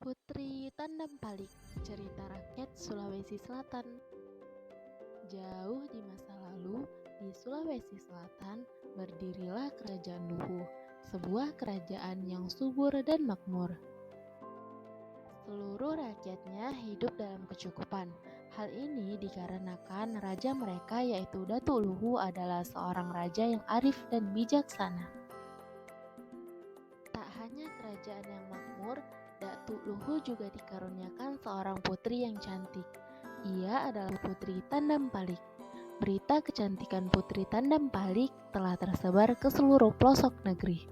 Putri Tandampalik, cerita rakyat Sulawesi Selatan. Jauh di masa lalu, di Sulawesi Selatan, berdirilah Kerajaan Luhu, sebuah kerajaan yang subur dan makmur. Seluruh rakyatnya hidup dalam kecukupan. Hal ini dikarenakan raja mereka yaitu Datuk Luhu adalah seorang raja yang arif dan bijaksana. Tak hanya kerajaan yang makmur, Datuk Luhu juga dikaruniakan seorang putri yang cantik. Ia adalah Putri Tandampalik. Berita kecantikan Putri Tandampalik telah tersebar ke seluruh pelosok negeri.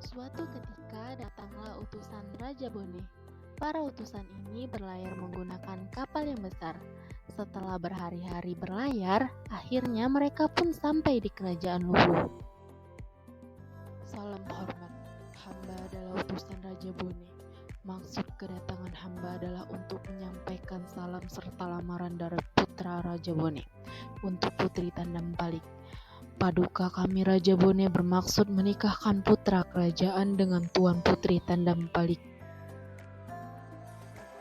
Suatu ketika datanglah utusan Raja Bone. Para utusan ini berlayar menggunakan kapal yang besar. Setelah berhari-hari berlayar, akhirnya mereka pun sampai di kerajaan Luhu. Salam hormat, hamba adalah utusan Raja Bone. Maksud kedatangan hamba adalah untuk menyampaikan salam serta lamaran dari putra Raja Bone untuk Putri Tandampalik. Paduka kami Raja Bone bermaksud menikahkan putra kerajaan dengan Tuan Putri Tandampalik.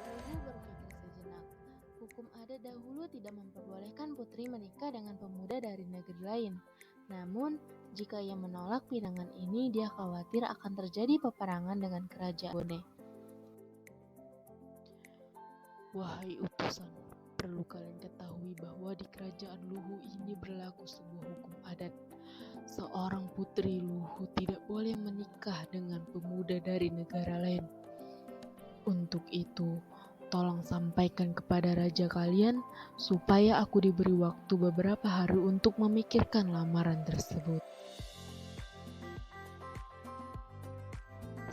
Luhu berpikir sejenak. Hukum adat dahulu tidak memperbolehkan putri menikah dengan pemuda dari negeri lain. Namun, jika ia menolak pinangan ini, dia khawatir akan terjadi peperangan dengan kerajaan Bone. Wahai utusan, perlu kalian ketahui bahwa di kerajaan Luhu ini berlaku sebuah hukum adat. Seorang putri Luhu tidak boleh menikah dengan pemuda dari negara lain. Untuk itu, tolong sampaikan kepada raja kalian supaya aku diberi waktu beberapa hari untuk memikirkan lamaran tersebut.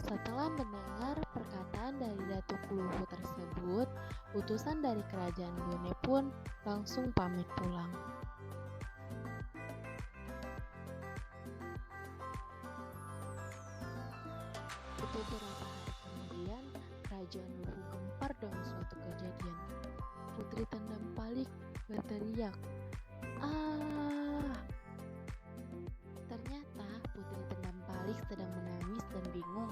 Setelah mendengar perkataan dari Datuk Luhu tersebut, utusan dari kerajaan Bone pun langsung pamit pulang. Beberapa hari kemudian, kerajaan Luhu gempar dengan suatu kejadian. Putri Tandampalik berteriak, "Ah!" Ternyata Putri Tandampalik sedang menangis dan bingung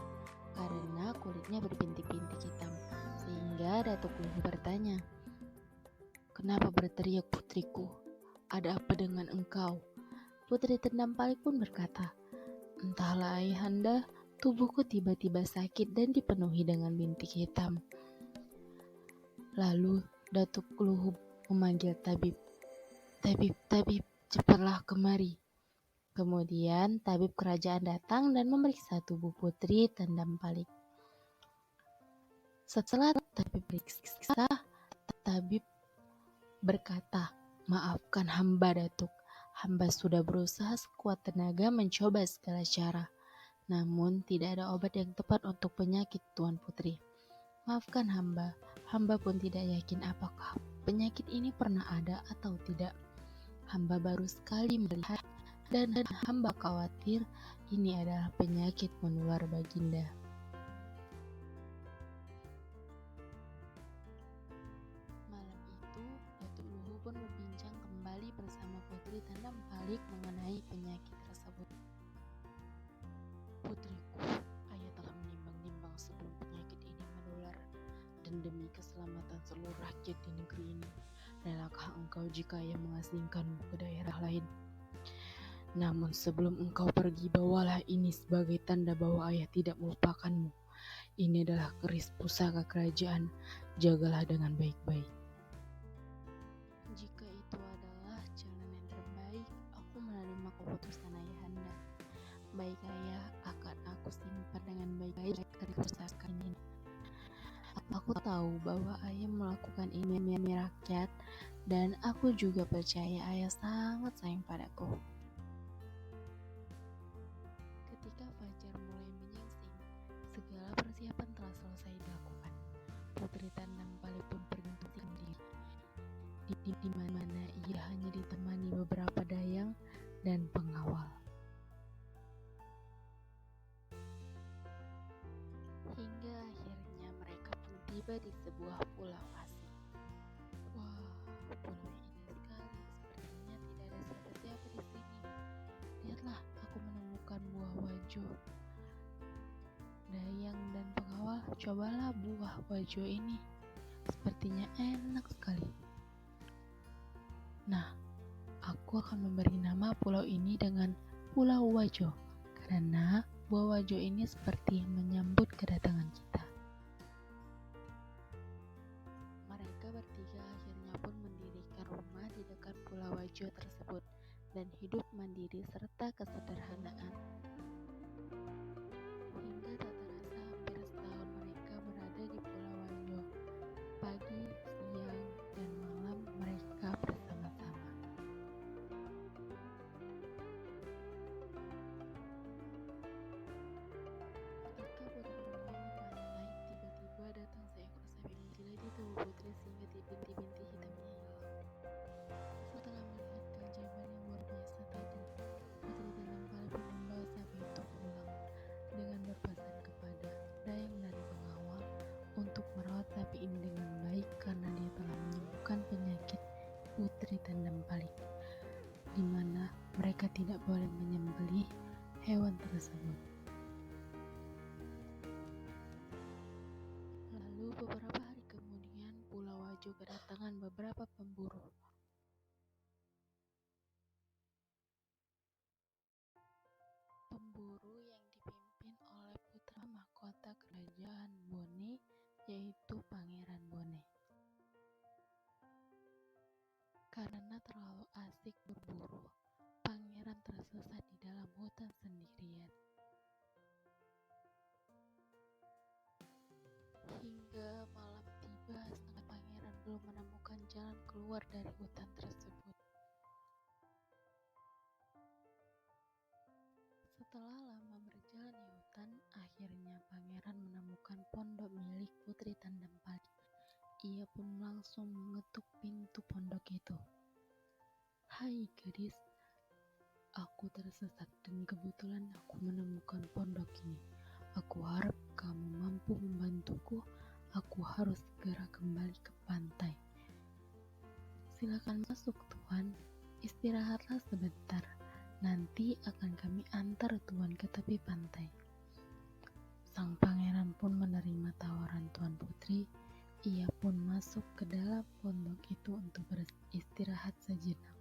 karena kulitnya berbintik-bintik hitam. Sehingga Datuk Luhu bertanya, "Kenapa berteriak putriku? Ada apa dengan engkau?" Putri Tandampalik pun berkata, "Entahlah ayahanda, tubuhku tiba-tiba sakit dan dipenuhi dengan bintik hitam." Lalu Datuk Luhu memanggil tabib. "Tabib, cepatlah kemari." Kemudian tabib kerajaan datang dan memeriksa tubuh Putri Tandampalik. Setelah tabib periksa, tabib berkata, "Maafkan hamba Datuk, hamba sudah berusaha sekuat tenaga mencoba segala cara. Namun tidak ada obat yang tepat untuk penyakit Tuan Putri. Maafkan hamba pun tidak yakin apakah penyakit ini pernah ada atau tidak. Hamba baru sekali melihat dan hamba khawatir ini adalah penyakit menular baginda." Malam itu, Datuk Luhu pun berbincang kembali bersama Putri Tandampalik mengenai penyakit tersebut. "Putriku, ayah telah menimbang-nimbang sebelum penyakit ini menular, dan demi keselamatan seluruh rakyat di negeri ini, relakah engkau jika ayah mengasingkanmu ke daerah lain? Namun sebelum engkau pergi, bawalah ini sebagai tanda bahwa ayah tidak melupakanmu. Ini adalah keris pusaka kerajaan, jagalah dengan baik-baik." "Jika itu adalah jalan yang terbaik, aku menerima keputusan ayahanda. Baik ayah, akan aku simpan dengan baik-baik keris pusaka ini. Aku tahu bahwa ayah melakukan ini demi rakyat, dan aku juga percaya ayah sangat sayang padaku." Ketika fajar mulai menyingsing, segala persiapan telah selesai dilakukan. Putri Tandampalik pun pergi untuk sendiri, di mana ia hanya ditemani beberapa dayang dan pengawal. Hingga akhirnya mereka pun tiba di sebuah pulau asing. Wah, pulau indah sekali. Sepertinya tidak ada siapa-siapa di sini. Lihatlah, aku menemukan buah wajo. Dayang dan pengawal cobalah buah wajo ini. Sepertinya enak sekali. Nah, aku akan memberi nama pulau ini dengan Pulau Wajo, karena buah wajo ini seperti menyambut kedatangan kita. Mereka bertiga akhirnya pun mendirikan rumah di dekat Pulau Wajo tersebut dan hidup mandiri serta kesederhanaan. Hingga tak terasa hampir setahun mereka berada di Pulau Wajo. Pagi, siang, dan malam mereka bersama-sama. Ketika berenang di pantai, tiba-tiba datang seekor sapi menjilat di tubuh putri sehingga binti-binti hitamnya hilang. Setelah melihat keajaiban yang luar biasa tadi, Putri Tandampali pun membawa sapi itu pulang dengan berpesan kepada Dayang dan pengawal untuk merawat sapi ini dengan baik karena dia telah menyembuhkan penyakit Putri Tandampali, di mana mereka tidak boleh menyembelih hewan tersebut. Lalu beberapa hari kemudian Pulau Wajo kedatangan beberapa pemburu. Pemburu yang dipimpin oleh putra mahkota kerajaan Bone, yaitu Pangeran Bone. Karena terlalu asik berburu, pangeran tersesat di dalam hutan sendirian. Hingga malam tiba, sang pangeran belum menemukan jalan keluar dari hutan tersebut. Setelah lama berjalan di hutan, akhirnya pangeran menemukan pondok milik Putri Tandampali. Ia pun langsung mengetuk pintu pondok itu. "Hai gadis, aku tersesat dan kebetulan aku menemukan pondok ini. Aku harap kamu mampu membantuku. Aku harus segera kembali ke pantai." "Silakan masuk, Tuan. Istirahatlah sebentar. Nanti akan kami antar Tuan ke tepi pantai." Sang pangeran pun menerima tawaran Tuan Putri. Ia pun masuk ke dalam pondok itu untuk beristirahat sejenak.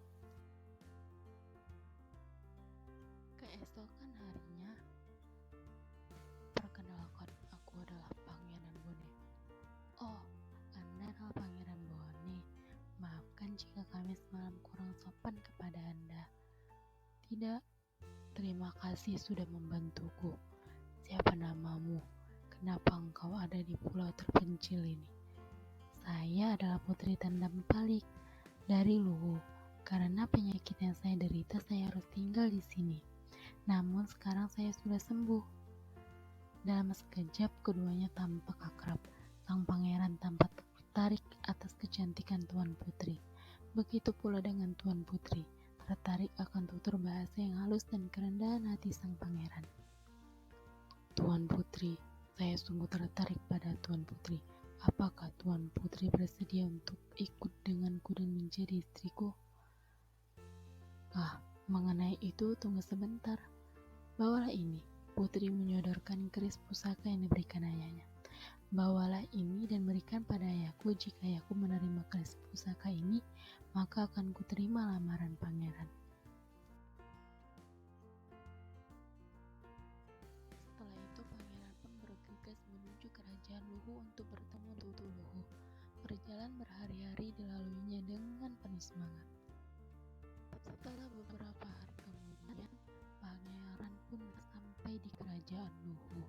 Keesokan harinya, "Perkenalkan, aku adalah Pangeran Bone." "Oh, Anda adalah Pangeran Bone. Maafkan jika kami semalam kurang sopan kepada Anda." "Tidak, terima kasih sudah membantuku. Siapa namamu? Kenapa engkau ada di pulau terpencil ini?" "Saya adalah Putri Tandampali dari Luwu. Karena penyakit yang saya derita, saya harus tinggal di sini. Namun sekarang saya sudah sembuh." Dalam sekejap keduanya tampak akrab. Sang pangeran tampak tertarik atas kecantikan Tuan Putri. Begitu pula dengan Tuan Putri, tertarik akan tutur bahasa yang halus dan kerendahan hati sang pangeran. "Tuan Putri, saya sungguh tertarik pada Tuan Putri. Apakah Tuan Putri bersedia untuk ikut denganku dan menjadi istriku?" "Ah, mengenai itu tunggu sebentar. Bawalah ini." Putri menyodorkan keris pusaka yang diberikan ayahnya. "Bawalah ini dan berikan pada ayahku. Jika ayahku menerima keris pusaka ini, maka akan kuterima lamaran pangeran." Setelah itu pangeran pun bergegas menuju kerajaan Luwu untuk bertemu Tutu Luwu. Perjalanan berhari-hari dilaluinya dengan penuh semangat. Setelah beberapa hari kemudian, pangeran pun sampai di kerajaan Luwu.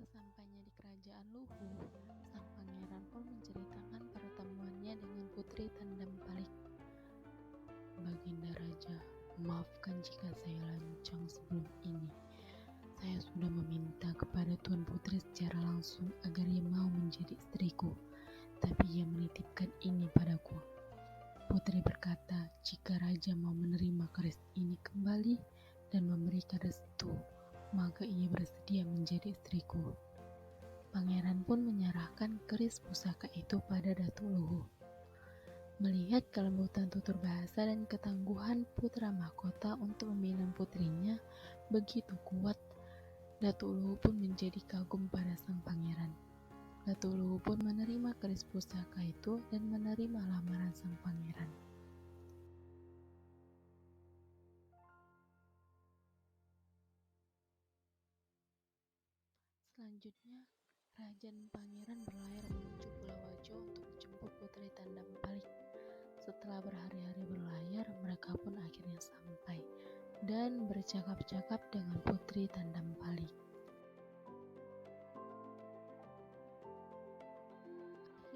Sesampainya di kerajaan Luwu, sang pangeran pun menceritakan pertemuannya dengan Putri Tandampali. "Baginda Raja, maafkan jika saya lancang sebelum ini. Saya sudah meminta kepada Tuan Putri secara langsung agar ia mau menjadi istriku, tapi ia menitipkan ini padaku." Putri berkata, "Jika Raja mau menerima keris ini kembali dan memberikan restu, maka ia bersedia menjadi istriku." Pangeran pun menyerahkan keris pusaka itu pada Datuk Luwu. Melihat kelembutan tutur bahasa dan ketangguhan putra mahkota untuk memilih putrinya, Begitu kuat, Datuk Luhu pun menjadi kagum pada sang pangeran. Datuk Luhu pun menerima keris pusaka itu dan menerima lamaran sang pangeran. Selanjutnya, Raja dan Pangeran berlayar menuju Pulau Wajo untuk menjemput Putri Tandam-Palik. Setelah berhari-hari berlayar, mereka pun akhirnya sampai dan bercakap-cakap dengan Putri Tandam-Palik.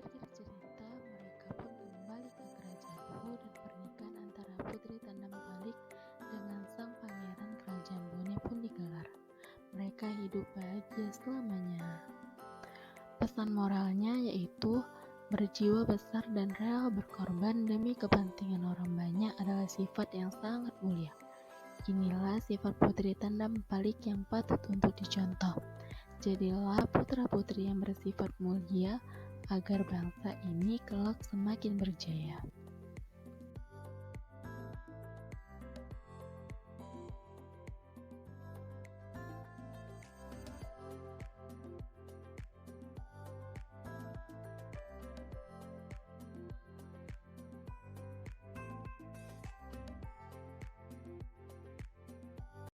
Akhir cerita, mereka pun kembali ke kerajaan Luhu dan pernikahan antara Putri Tandam-Palik dengan sang pangeran kerajaan Bone pun digelar. Mereka hidup bahagia selamanya. Pesan moralnya yaitu berjiwa besar dan rela berkorban demi kepentingan orang banyak adalah sifat yang sangat mulia. Inilah sifat Putri Tandam-Palik yang patut untuk dicontoh. Jadilah putra-putri yang bersifat mulia agar bangsa ini kelak semakin berjaya.